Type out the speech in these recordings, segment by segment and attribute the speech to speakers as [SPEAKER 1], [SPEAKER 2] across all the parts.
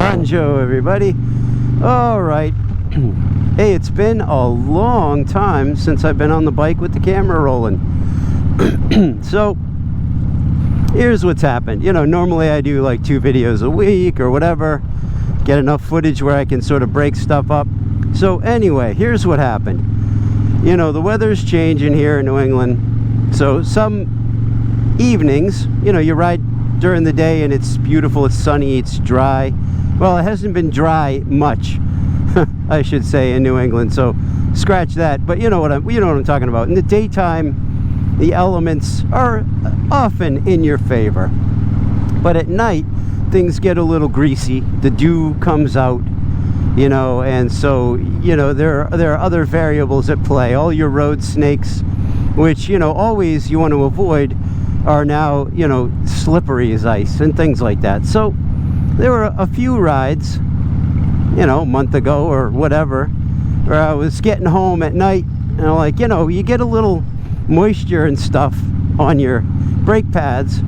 [SPEAKER 1] Banjo, everybody. All right. Hey, it's been a long time since I've been on the bike with the camera rolling. So here's what's happened. You know, normally I do like 2 videos a week or whatever, get enough footage where I can sort of break stuff up. So anyway, here's what happened. You know, the weather's changing here in New England, so some evenings, you know, you ride during the day and it's beautiful, it's sunny, it's dry. Well, it hasn't been dry much, I should say, in New England, so scratch that. But you know what I'm talking about. In the daytime, the elements are often in your favor, but at night things get a little greasy, the dew comes out, you know, and so, you know, there are other variables at play. All your road snakes, which, you know, always you want to avoid, are now, you know, slippery as ice and things like that. So there were a few rides, you know, a month ago or whatever, where I was getting home at night and I'm like, you know, you get a little moisture and stuff on your brake pads,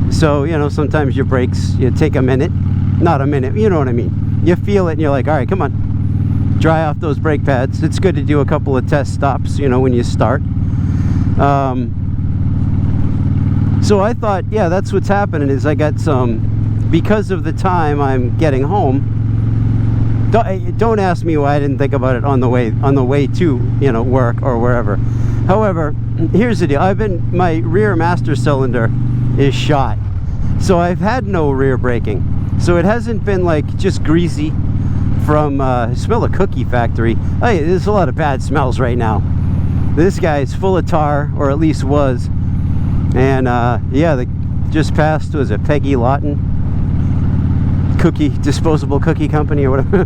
[SPEAKER 1] so, you know, sometimes your brakes, you take a minute, not a minute, you know what I mean, you feel it and you're like, all right, come on, dry off those brake pads. It's good to do a couple of test stops, you know, when you start. So I thought, yeah, that's what's happening, is I got some, because of the time I'm getting home. Don't ask me why I didn't think about it on the way to, you know, work or wherever. However, here's the deal. My rear master cylinder is shot, so I've had no rear braking. So it hasn't been like just greasy from smell a cookie factory. Hey, there's a lot of bad smells right now. This guy is full of tar, or at least was. And yeah, they just passed, was it Peggy Lawton disposable cookie company or whatever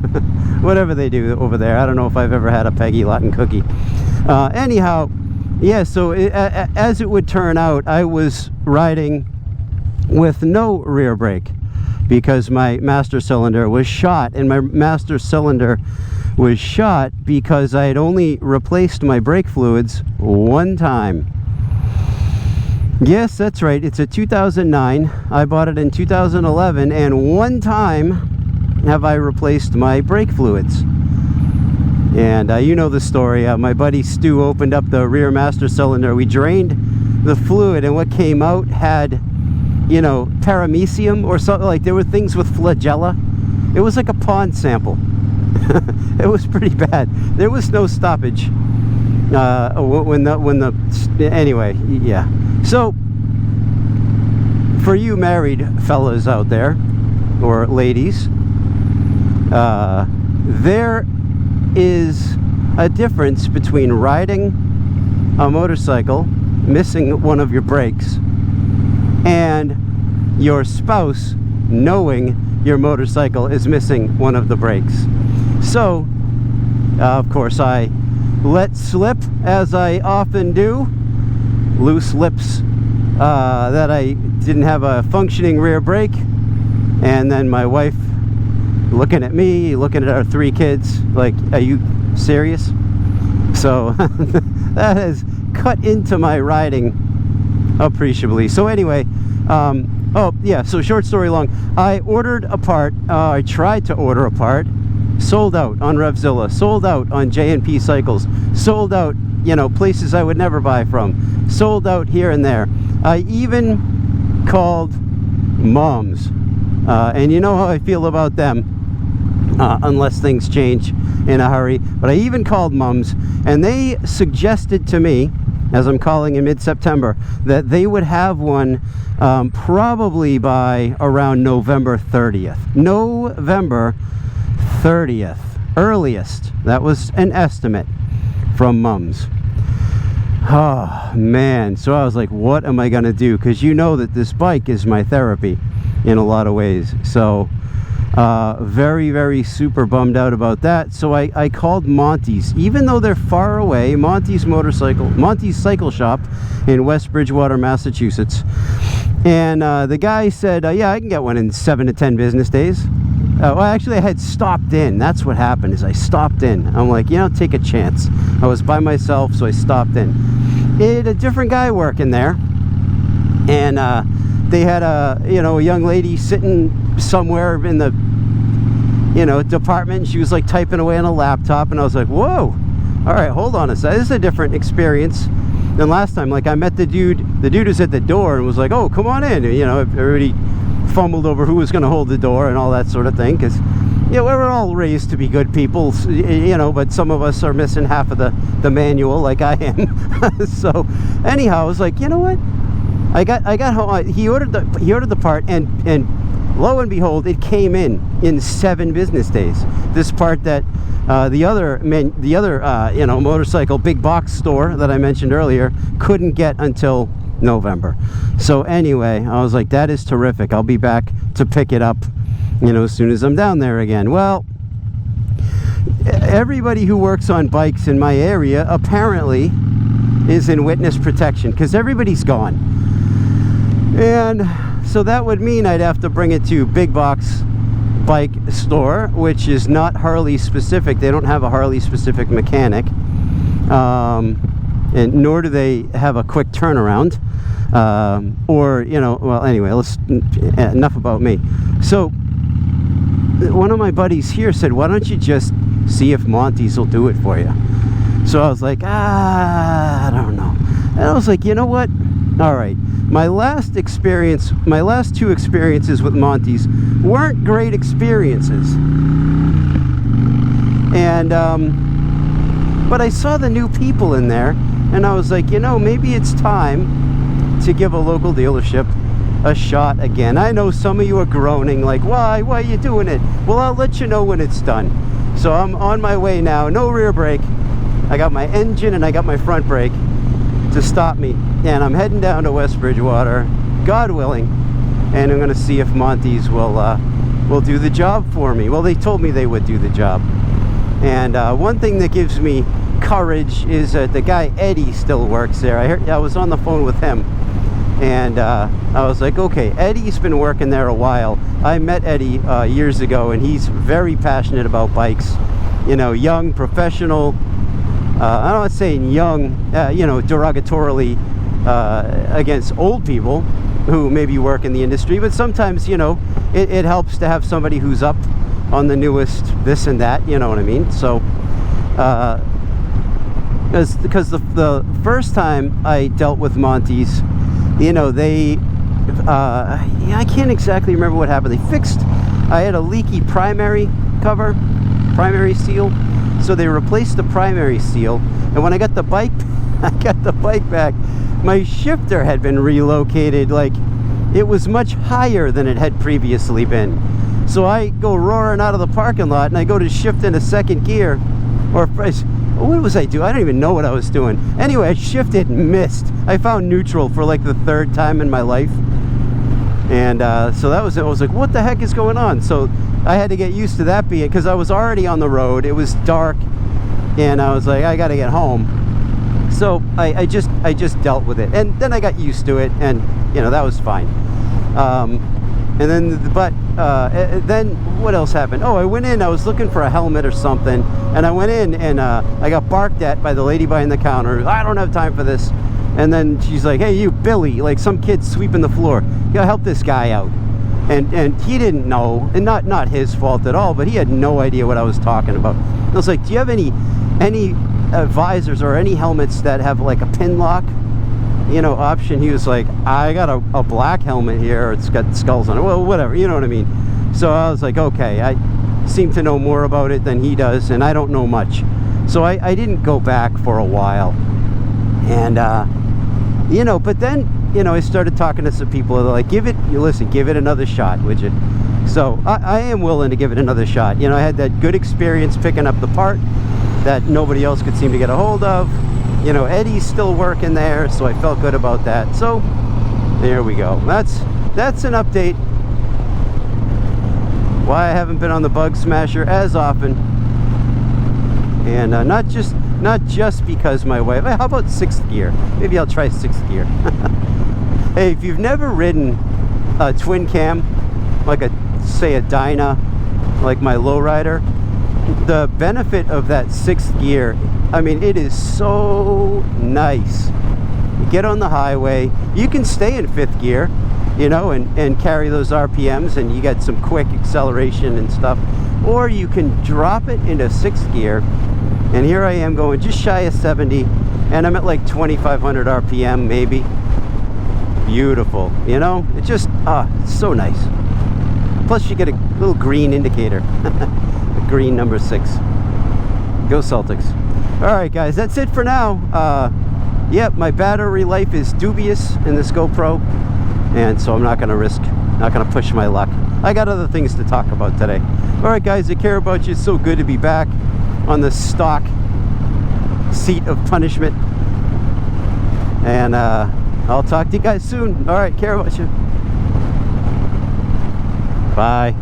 [SPEAKER 1] whatever they do over there. I don't know if I've ever had a Peggy Lawton cookie. Anyhow, yeah, so as it would turn out, I was riding with no rear brake because my master cylinder was shot, and my master cylinder was shot because I had only replaced my brake fluids one time. Yes, that's right. It's a 2009. I bought it in 2011, and one time have I replaced my brake fluids. And you know the story. My buddy Stu opened up the rear master cylinder. We drained the fluid, and what came out had, you know, paramecium or something. Like, there were things with flagella. It was like a pond sample. It was pretty bad. There was no stoppage. Anyway, yeah. So, for you married fellas out there, or ladies, there is a difference between riding a motorcycle, missing one of your brakes, and your spouse knowing your motorcycle is missing one of the brakes. So, of course, I let slip, as I often do, loose lips, that I didn't have a functioning rear brake, and then my wife looking at me, looking at our 3 kids, like, are you serious? So that has cut into my riding appreciably. So anyway, oh yeah, so short story long, I ordered a part, I tried to order a part, sold out on Revzilla, sold out on J&P Cycles, sold out, you know, places I would never buy from, sold out here and there. I even called Moms, and you know how I feel about them, unless things change in a hurry. But I even called Moms, and they suggested to me, as I'm calling in mid-September, that they would have one probably by around November 30th. November 30th, earliest. That was an estimate from Moms. Oh man, so I was like, what am I gonna do? Because you know that this bike is my therapy in a lot of ways. So very, very super bummed out about that. So I called Monty's, even though they're far away. Monty's Cycle Shop in West Bridgewater, Massachusetts. And the guy said, yeah, I can get one in 7 to 10 business days. Well, actually, I had stopped in. That's what happened, is I stopped in. I'm like, you know, take a chance. I was by myself, so I stopped in. It had a different guy working there, and they had a young lady sitting somewhere in the department. She was like typing away on a laptop, and I was like, whoa, all right, hold on a second. This is a different experience than last time. Like, I met the dude was at the door and was like, oh, come on in. Everybody fumbled over who was going to hold the door and all that sort of thing, because we're all raised to be good people, but some of us are missing half of the manual, like I am. So anyhow, I was like, you know what, I got home. He ordered the part, and lo and behold, it came in 7 business days. This part that the other motorcycle big box store that I mentioned earlier couldn't get until November. So anyway, I was like, that is terrific. I'll be back to pick it up, as soon as I'm down there again. Well, everybody who works on bikes in my area apparently is in witness protection, because everybody's gone. And so that would mean I'd have to bring it to big box bike store, which is not Harley specific. They don't have a Harley specific mechanic, and nor do they have a quick turnaround, well, anyway, enough about me. So one of my buddies here said, why don't you just see if Monty's will do it for you? So I was like, I don't know. And I was like, you know what, all right, my last 2 experiences with Monty's weren't great experiences. And but I saw the new people in there, and I was like, maybe it's time to give a local dealership a shot again. I know some of you are groaning like, why are you doing it? Well, I'll let you know when it's done. So I'm on my way now. No rear brake. I got my engine and I got my front brake to stop me, and I'm heading down to West Bridgewater, God willing, and I'm going to see if Monty's will do the job for me. Well, they told me they would do the job. And one thing that gives me courage is that the guy Eddie still works there. I was on the phone with him, and I was like, okay, Eddie's been working there a while. I met Eddie years ago, and he's very passionate about bikes. Young, professional. I'm not saying young, derogatorily against old people who maybe work in the industry, but sometimes, it helps to have somebody who's up on the newest this and that, you know what I mean? So, because the first time I dealt with Monty's, they, I can't exactly remember what happened. I had a leaky primary seal. So they replaced the primary seal, and when I got the bike back, my shifter had been relocated. Like, it was much higher than it had previously been. So I go roaring out of the parking lot, and I go to shift into second gear, what was I doing? I don't even know what I was doing. Anyway, I shifted and missed. I found neutral for like the 3rd time in my life. And so that was it. I was like, what the heck is going on? So I had to get used to that being, because I was already on the road. It was dark, and I was like, I got to get home. So I just dealt with it, and then I got used to it, and that was fine. And then what else happened? Oh, I went in. I was looking for a helmet or something, and I went in, and I got barked at by the lady behind the counter. I don't have time for this. And then she's like, hey, you, Billy, like some kid sweeping the floor. You gotta help this guy out. And he didn't know, and not his fault at all, but he had no idea what I was talking about. I was like, do you have any visors or any helmets that have like a pin lock, option? He was like, I got a black helmet here. It's got skulls on it. Well, whatever, you know what I mean? So I was like, okay, I seem to know more about it than he does, and I don't know much. So I didn't go back for a while. And, but then, I started talking to some people. They're like, give it another shot, would you? So I am willing to give it another shot. I had that good experience picking up the part that nobody else could seem to get a hold of. Eddie's still working there, so I felt good about that. So there we go. That's an update. Why I haven't been on the Bug Smasher as often. And not just because my wife. How about 6th gear? Maybe I'll try 6th gear. Hey, if you've never ridden a twin cam, like say a Dyna, like my lowrider, the benefit of that 6th gear, I mean, it is so nice. You get on the highway, you can stay in 5th gear, and carry those RPMs, and you get some quick acceleration and stuff. or you can drop it into 6th gear. And here I am going just shy of 70, and I'm at like 2,500 RPM maybe. Beautiful, you know, it just it's so nice. Plus you get a little green indicator. Green number 6. Go Celtics. All right guys, that's it for now. Yep, my battery life is dubious in this GoPro, and so I'm not gonna push my luck. I got other things to talk about today. All right guys, I care about you. It's so good to be back on the stock seat of punishment, and I'll talk to you guys soon. All right, care about you. Bye.